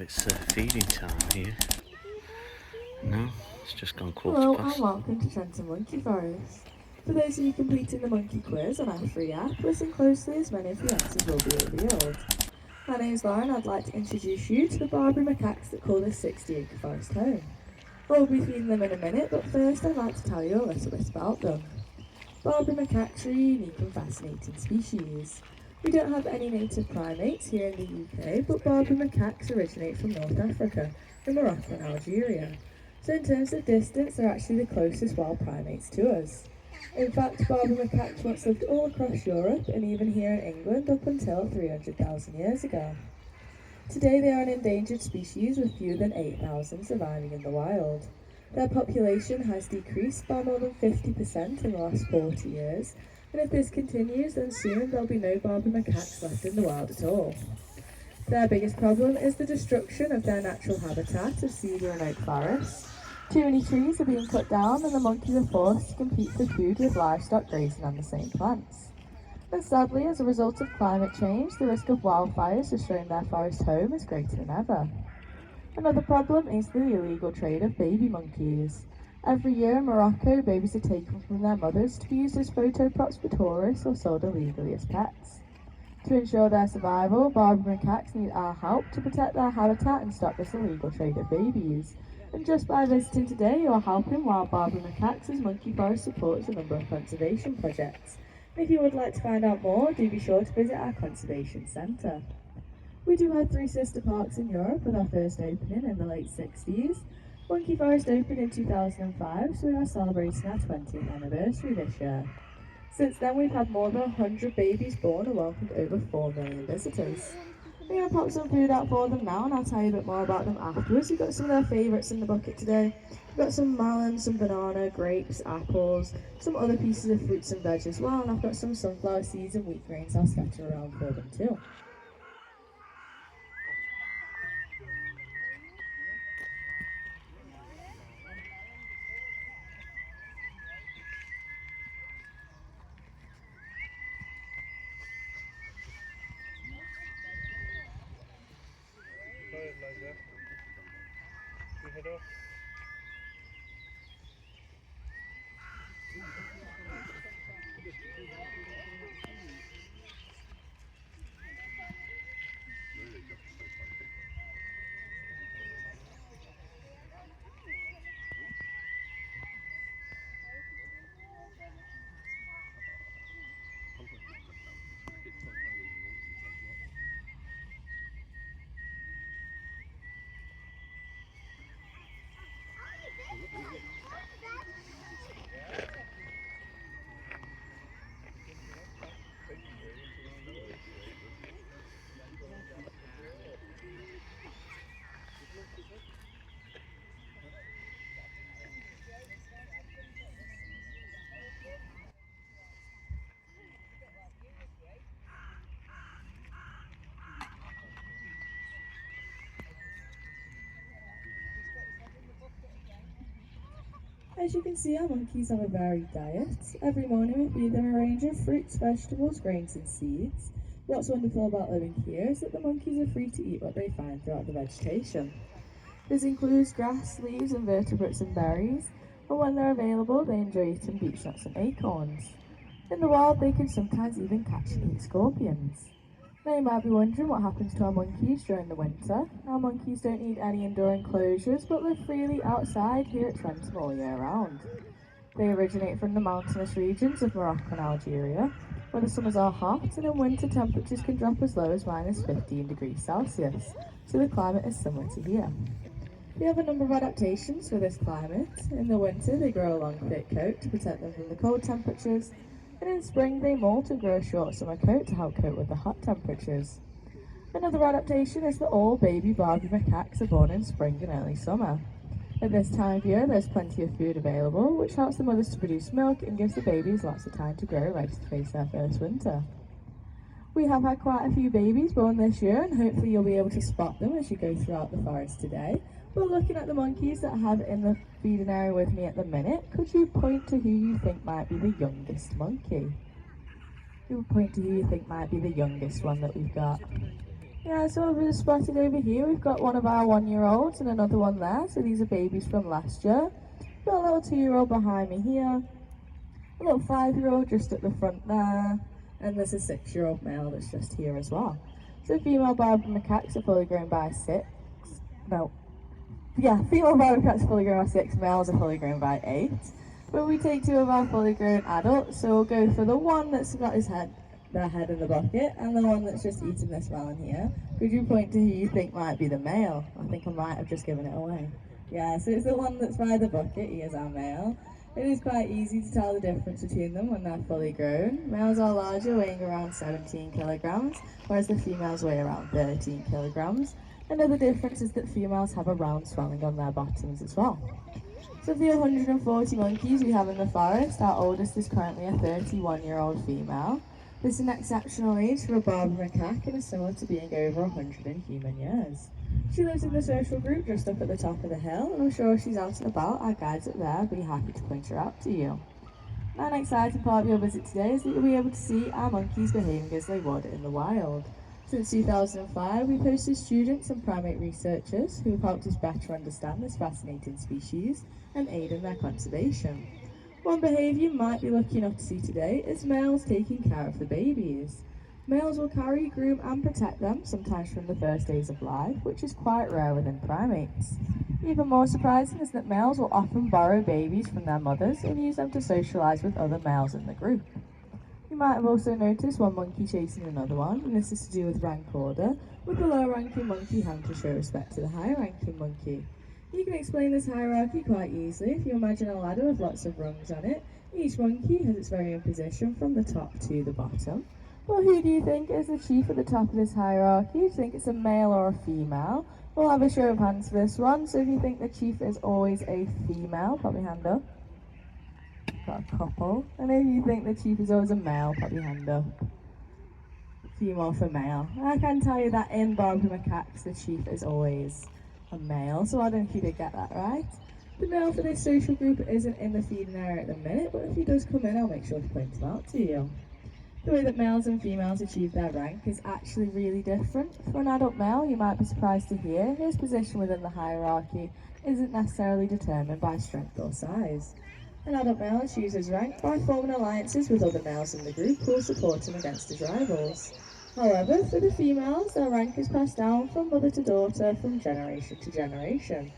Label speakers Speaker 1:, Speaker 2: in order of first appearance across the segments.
Speaker 1: it's feeding time here. No, it's just gone
Speaker 2: Hello
Speaker 1: quarter
Speaker 2: and
Speaker 1: past.
Speaker 2: welcome to TRENTHAM Monkey Forest. For those of you completing the monkey quiz on our free app, listen closely as many of the answers will be revealed. My name is Lauren. I'd like to introduce you to the Barbary macaques that call this 60-acre forest home. We'll be feeding them in a minute, but first I'd like to tell you a little bit about them. Barbary macaques are a unique and fascinating species. We don't have any native primates here in the UK, but Barbary macaques originate from North Africa, in Morocco and Algeria. So in terms of distance, they're actually the closest wild primates to us. In fact, Barbary macaques once lived all across Europe and even here in England up until 300,000 years ago. Today they are an endangered species with fewer than 8,000 surviving in the wild. Their population has decreased by more than 50% in the last 40 years, and if this continues, then soon there'll be no Barbary macaques left in the wild at all. Their biggest problem is the destruction of their natural habitat of cedar and oak forests. Too many trees are being cut down and the monkeys are forced to compete for food with livestock grazing on the same plants. And sadly, as a result of climate change, the risk of wildfires destroying their forest home is greater than ever. Another problem is the illegal trade of baby monkeys. Every year in Morocco, babies are taken from their mothers to be used as photo props for tourists or sold illegally as pets. To ensure their survival, Barbary macaques need our help to protect their habitat and stop this illegal trade of babies. And just by visiting today, you're helping wild Barbary macaques as Monkey Forest supports a number of conservation projects. And if you would like to find out more, do be sure to visit our conservation centre. We do have 3 sister parks in Europe, with our first opening in the late 60s. Monkey Forest opened in 2005, so we are celebrating our 20th anniversary this year. Since then, we've had more than 100 babies born and welcomed over 4 million visitors. We're going to pop some food out for them now, and I'll tell you a bit more about them afterwards. We've got some of their favourites in the bucket today. We've got some melon, some banana, grapes, apples, some other pieces of fruits and veg as well, and I've got some sunflower seeds and wheat grains I'll scatter around for them too. As you can see, our monkeys have a varied diet. Every morning we feed them a range of fruits, vegetables, grains and seeds. What's wonderful about living here is that the monkeys are free to eat what they find throughout the vegetation. This includes grass, leaves, invertebrates and berries, but when they're available, they enjoy eating beech nuts and acorns. In the wild, they can sometimes even catch and eat scorpions. Now you might be wondering what happens to our monkeys during the winter. Our monkeys don't need any indoor enclosures, but live freely outside here at TRENTHAM all year round. They originate from the mountainous regions of Morocco and Algeria, where the summers are hot and in winter temperatures can drop as low as minus 15 degrees Celsius, so the climate is similar to here. We have a number of adaptations for this climate. In the winter, they grow a long thick coat to protect them from the cold temperatures, and in spring they molt and grow a short summer coat to help cope with the hot temperatures. Another adaptation is that all baby Barbary macaques are born in spring and early summer. At this time of year there's plenty of food available, which helps the mothers to produce milk and gives the babies lots of time to grow, ready to face their first winter. We have had quite a few babies born this year, and hopefully you'll be able to spot them as you go throughout the forest today. We're looking at the monkeys that I have in the feeding area with me at the minute. Could you point to who you think might be the youngest monkey? Who will point to who you think might be the youngest one that we've got? Yeah, so we've spotted over here, we've got one of our 1-year-olds and another one there. So these are babies from last year. Got a little 2-year-old behind me here. A little 5-year-old just at the front there. And there's a 6-year-old male that's just here as well. So female Barbary macaques are fully grown by 6. No. Yeah, female Barbary macaques are fully grown by 6, males are fully grown by 8. But we take 2 of our fully grown adults, so we'll go for the one that's got their head in the bucket, and the one that's just eating this melon here. Could you point to who you think might be the male? I think I might have just given it away. Yeah, so it's the one that's by the bucket, he is our male. It is quite easy to tell the difference between them when they're fully grown. Males are larger, weighing around 17 kilograms, whereas the females weigh around 13 kilograms. Another difference is that females have a round swelling on their bottoms as well. So of the 140 monkeys we have in the forest, our oldest is currently a 31-year-old female. This is an exceptional age for a Barbary macaque and is similar to being over 100 in human years. She lives in the social group just up at the top of the hill, and I'm sure if she's out and about, our guides up there will be happy to point her out to you. Now, an exciting part of your visit today is that you'll be able to see our monkeys behaving as they would in the wild. Since 2005, we've hosted students and primate researchers who have helped us better understand this fascinating species and aid in their conservation. One behaviour you might be lucky enough to see today is males taking care of the babies. Males will carry, groom and protect them, sometimes from the first days of life, which is quite rare within primates. Even more surprising is that males will often borrow babies from their mothers and use them to socialise with other males in the group. You might have also noticed one monkey chasing another one, and this is to do with rank order, with the lower-ranking monkey having to show respect to the higher-ranking monkey. You can explain this hierarchy quite easily if you imagine a ladder with lots of rungs on it. Each monkey has its very own position from the top to the bottom. Well, who do you think is the chief at the top of this hierarchy? Do you think it's a male or a female? We'll have a show of hands for this one, so if you think the chief is always a female, pop your hand up. Got a couple. And if you think the chief is always a male, pop your hand up. Female for male. I can tell you that in Barbary macaques, the chief is always a male, so I don't know if you did get that right. The male for this social group isn't in the feeding area at the minute, but if he does come in, I'll make sure to point him out to you. The way that males and females achieve their rank is actually really different. For an adult male, you might be surprised to hear his position within the hierarchy isn't necessarily determined by strength or size. An adult male achieves his rank by forming alliances with other males in the group who will support him against his rivals. However, for the females, their rank is passed down from mother to daughter from generation to generation.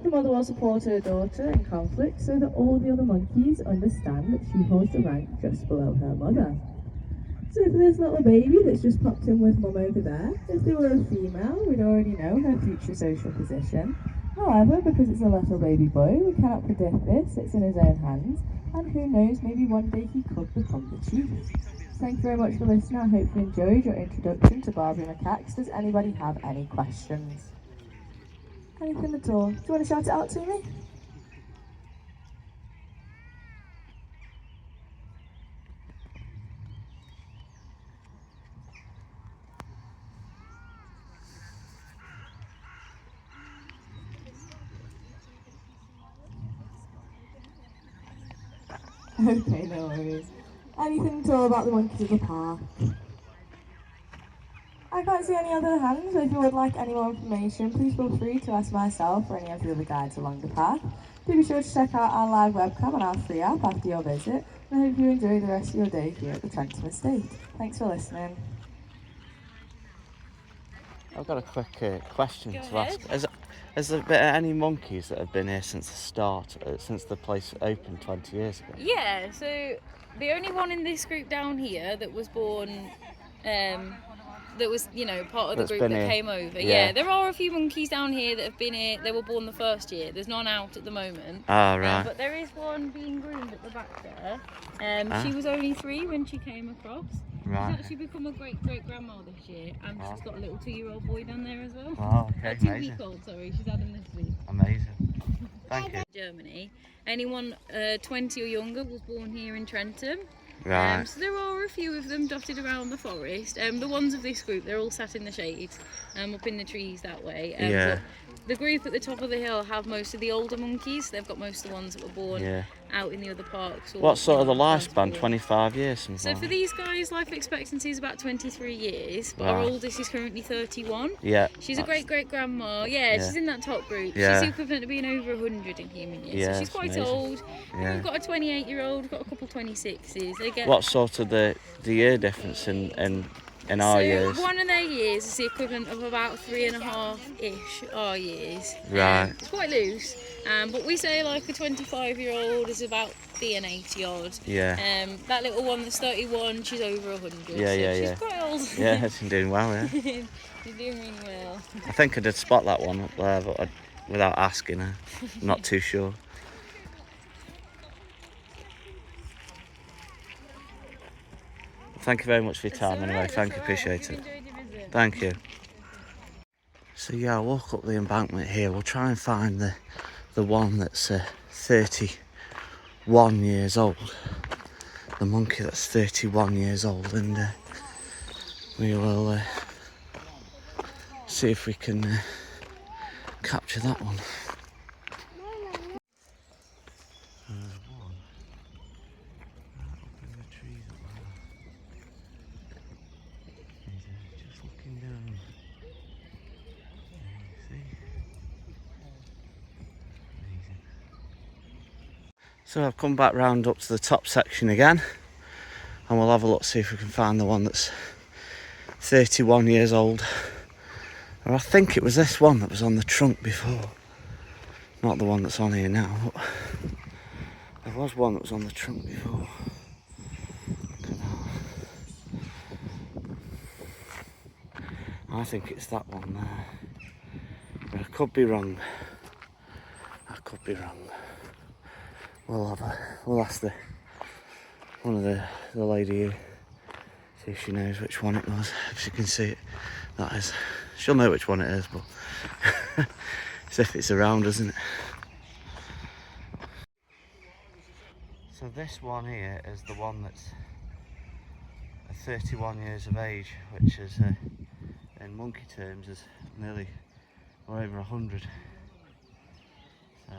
Speaker 2: The mother will support her daughter in conflict so that all the other monkeys understand that she holds the rank just below her mother. So for this little baby that's just popped in with mum over there, if they were a female, we'd already know her future social position. However, because it's a little baby boy, we cannot predict this, it's in his own hands, and who knows, maybe one day he could become the chief. Thank you very much for listening. I hope you enjoyed your introduction to Barbary macaques. Does anybody have any questions? Anything at all? Do you want to shout it out to me? Okay, no worries. Anything at all about the monkeys at the park? I can't see any other hands, so if you would like any more information, please feel free to ask myself or any of the other guides along the path. Do be sure to check out our live webcam on our free app after your visit, and I hope you enjoy the rest of your day here at the Trentham Estate. Thanks for listening.
Speaker 1: I've got a quick question to ask. Has there been any monkeys that have been here since the start, since the place opened 20 years ago?
Speaker 3: Yeah, so the only one in this group down here that was born, that was, part of the group that came over. Yeah, there are a few monkeys down here that have been here. They were born the first year. There's none out at the moment.
Speaker 1: Ah, right.
Speaker 3: But there is one being groomed at the back there. She was only 3 when she came across.
Speaker 1: Right.
Speaker 3: She's actually become a great-great-grandma this year, and she's got a little 2-year-old boy down there as well.
Speaker 1: Oh, okay, amazing.
Speaker 3: 2-week-old, sorry, she's had him this week.
Speaker 1: Amazing. Thank you.
Speaker 3: Germany. Anyone 20 or younger was born here in Trentham.
Speaker 1: Right.
Speaker 3: So there are a few of them dotted around the forest. The ones of this group, they're all sat in the shade, up in the trees that way.
Speaker 1: Yeah.
Speaker 3: the group at the top of the hill have most of the older monkeys. They've got most of the ones that were born out in the other parks. Or,
Speaker 1: what sort of the
Speaker 3: first
Speaker 1: lifespan?
Speaker 3: born.
Speaker 1: 25 years, something
Speaker 3: So
Speaker 1: like
Speaker 3: for
Speaker 1: that?
Speaker 3: these guys, life expectancy is about 23 years, but our
Speaker 1: Right.
Speaker 3: oldest is currently 31.
Speaker 1: Yeah.
Speaker 3: She's a great-great-grandma. Yeah,
Speaker 1: Yeah.
Speaker 3: she's in that top group.
Speaker 1: Yeah.
Speaker 3: She's the equivalent of being over 100 in human years.
Speaker 1: Yeah,
Speaker 3: So she's
Speaker 1: it's
Speaker 3: quite
Speaker 1: amazing.
Speaker 3: old.
Speaker 1: Yeah.
Speaker 3: We've got a 28-year-old, we've got a couple 26s. They get
Speaker 1: What sort of the year difference in our years?
Speaker 3: So one of their years is the equivalent of about 3.5-ish our years.
Speaker 1: Right.
Speaker 3: It's quite loose, but we say like a 25-year-old is about being 80 odd.
Speaker 1: Yeah.
Speaker 3: That little one that's 31, she's over 100.
Speaker 1: Yeah,
Speaker 3: so
Speaker 1: yeah,
Speaker 3: she's
Speaker 1: yeah.
Speaker 3: quite old.
Speaker 1: Yeah, she's doing well, yeah.
Speaker 3: She's doing really well.
Speaker 1: I think I did spot that one up there, but without asking her. I'm not too sure. Thank you very much for your time anyway. Thank you, appreciate it. Thank you. So yeah, I'll walk up the embankment here. We'll try and find the one that's 31 years old. The monkey that's 31 years old, and we will see if we can capture that one. There's one up in the trees up there. He's just looking down. See? Amazing. So I've come back round up to the top section again, and we'll have a look, see if we can find the one that's 31 years old. Or I think it was this one that was on the trunk before, not the one that's on here now, but there was one that was on the trunk before. I think it's that one there, but I could be wrong. We'll ask one of the lady here, see if she knows which one it was. If she can see it, that is. She'll know which one it is, but as if it's around, isn't it? So this one here is the one that's 31 years of age, which is in monkey terms is nearly or over 100. So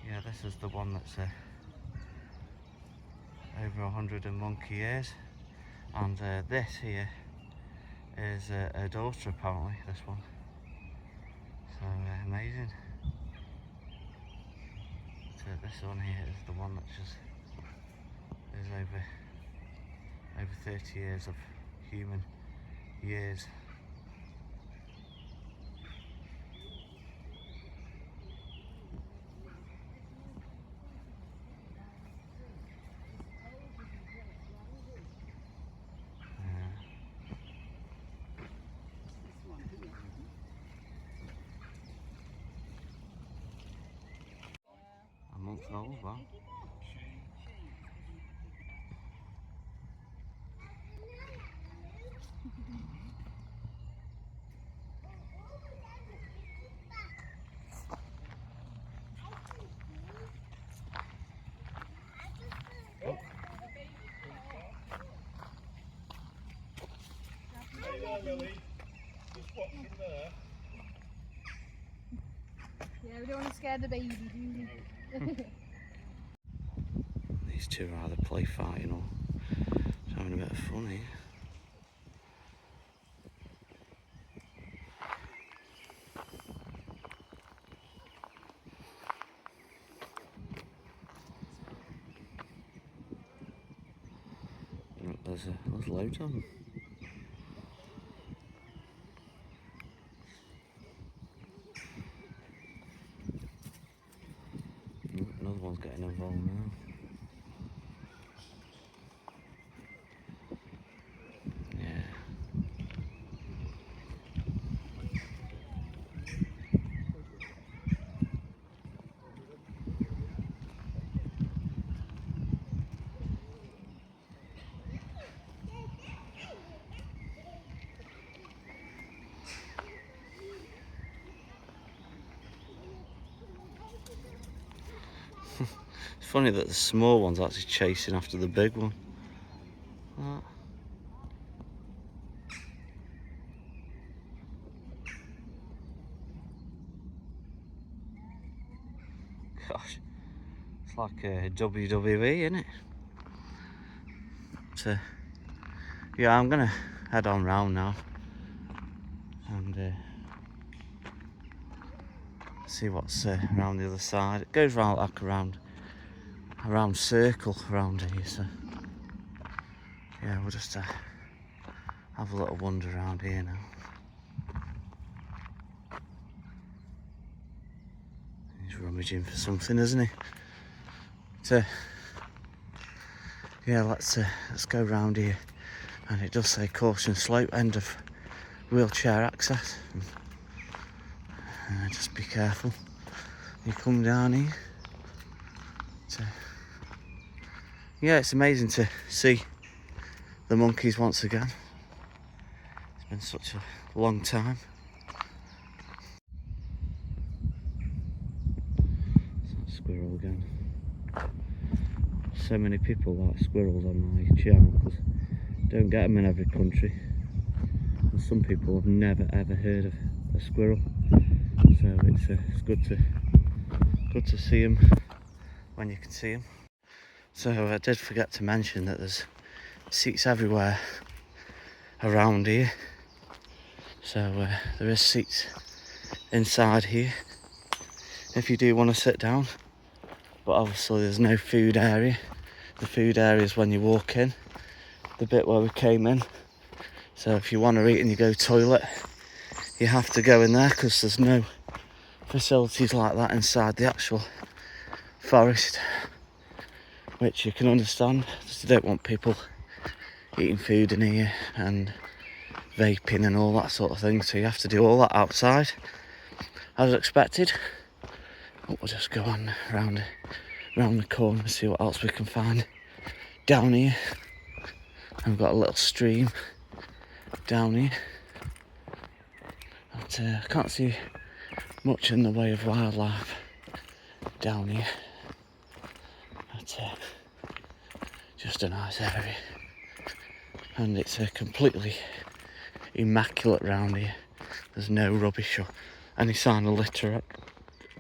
Speaker 1: yeah, this is the one that's over 100 in monkey years, and this here is a daughter apparently, this one. So amazing. So this one here is the one that's just is over 30 years of human years. A month old, well.
Speaker 4: Yeah, we don't want to scare the baby, do we?
Speaker 1: These two are either play fighting or just having a bit of fun here. There's loads of them. Another one's getting involved now. Yeah. It's funny that the small one's actually chasing after the big one. Gosh, it's like a WWE, isn't it? So, yeah, I'm gonna head on round now and see what's around the other side. It goes round like a round circle around here, so yeah, we'll just have a little wander around here now. He's rummaging for something, isn't he? So yeah, let's go round here, and it does say caution slope, end of wheelchair access. Just be careful. You come down here. So yeah, it's amazing to see the monkeys once again. It's been such a long time. Squirrel again. So many people like squirrels on my channel because don't get them in every country, and some people have never ever heard of a squirrel, so it's good to see them when you can see them. So I did forget to mention that there's seats everywhere around here, so there is seats inside here if you do want to sit down, but obviously there's no food area. The food area is when you walk in, the bit where we came in. So if you want to eat and you go toilet, you have to go in there because there's no facilities like that inside the actual forest, which you can understand. They don't want people eating food in here and vaping and all that sort of thing, so you have to do all that outside as expected. But we'll just go on round the corner and see what else we can find down here. And we've got a little stream down here, but I can't see much in the way of wildlife down here, but just a nice area, and it's completely immaculate round here. There's no rubbish or any sign of litter or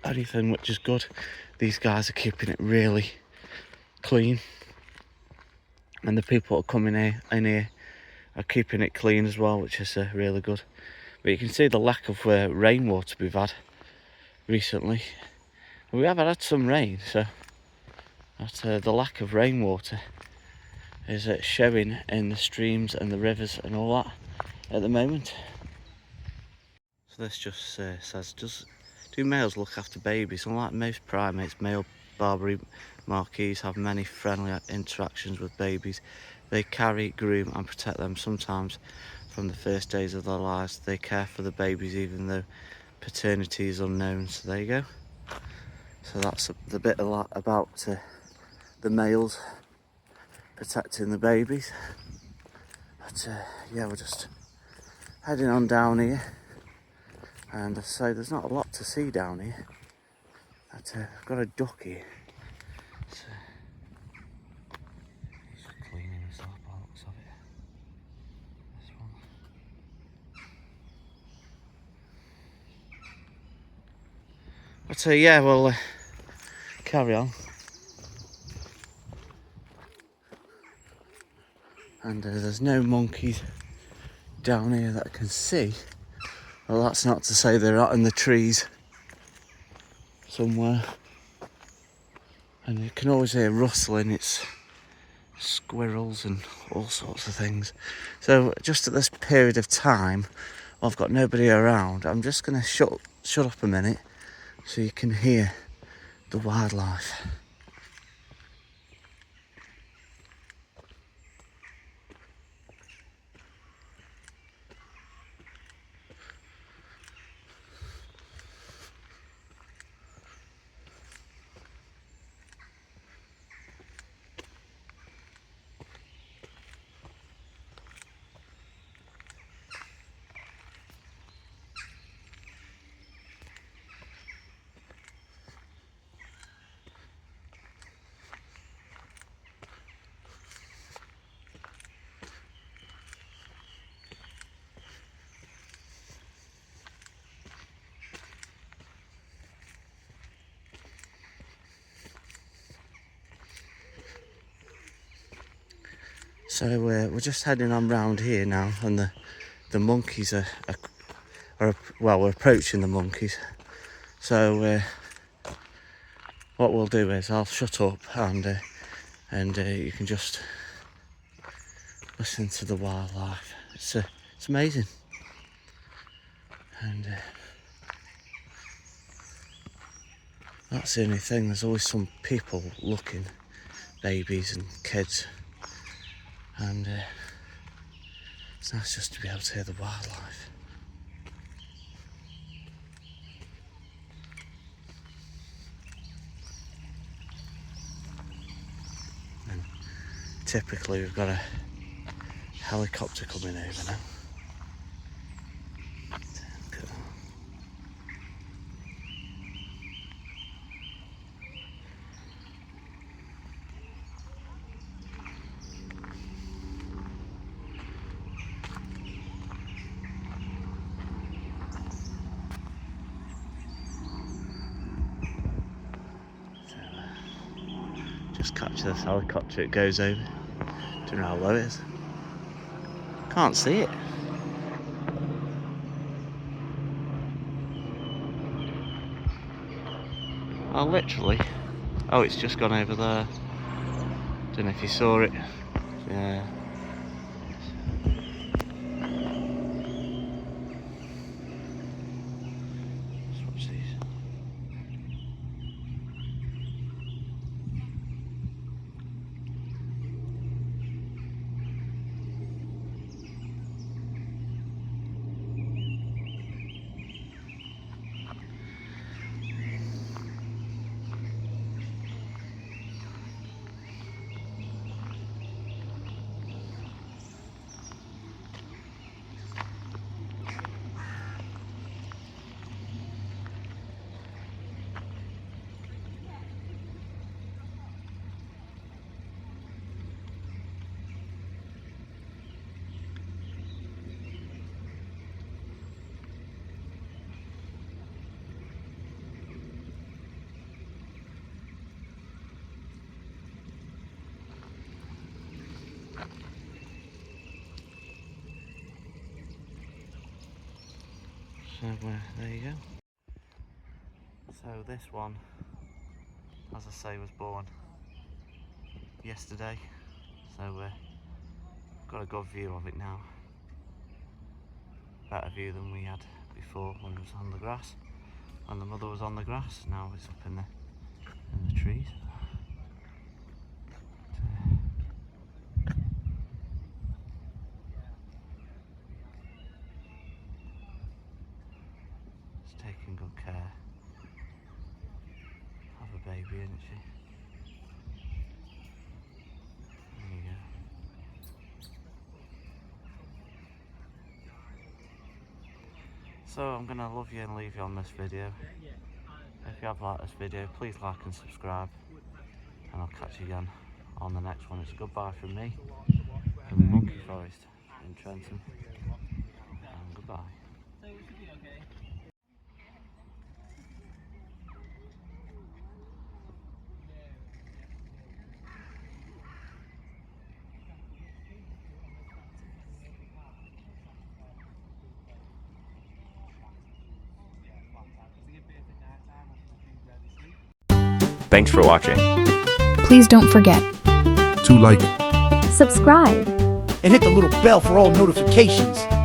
Speaker 1: anything, which is good. These guys are keeping it really clean, and the people that are coming in here are keeping it clean as well, which is really good. But you can see the lack of rainwater we've had recently. We have had some rain, so the lack of rainwater is showing in the streams and the rivers and all that at the moment. So this just says, do males look after babies? Unlike most primates, male Barbary marquis have many friendly interactions with babies. They carry, groom and protect them. Sometimes from the first days of their lives they care for the babies even though paternity is unknown. So there you go. So that's the bit about the males protecting the babies. But yeah, we're just heading on down here, and so there's not a lot to see down here. But I've got a duck here. So he's just cleaning himself by the looks of it. This one. But yeah, we'll carry on. And there's no monkeys down here that I can see. Well, that's not to say they're not in the trees somewhere. And you can always hear rustling. It's squirrels and all sorts of things. So just at this period of time, I've got nobody around. I'm just going to shut up a minute so you can hear the wildlife. So we're just heading on round here now, and the monkeys are well, we're approaching the monkeys. So what we'll do is I'll shut up and you can just listen to the wildlife. It's amazing. And that's the only thing. There's always some people looking, babies and kids, and it's nice just to be able to hear the wildlife. And typically we've got a helicopter coming over now. Just catch this helicopter, it goes over. Don't know how low it is. Can't see it. Oh, literally. Oh, it's just gone over there. Don't know if you saw it. Yeah. Let's watch these. So there you go. So this one, as I say, was born yesterday. So got a good view of it now. Better view than we had before when it was on the grass. When the mother was on the grass, now it's up in the trees. Taking good care of a baby, isn't she? There you go. So I'm gonna love you and leave you on this video. If you have liked this video, please like and subscribe, and I'll catch you again on the next one. It's a goodbye from me, from the Monkey Forest in Trentham, and goodbye.
Speaker 5: Thanks for watching.
Speaker 6: Please don't forget
Speaker 7: to like,
Speaker 6: subscribe,
Speaker 8: and hit the little bell for all notifications.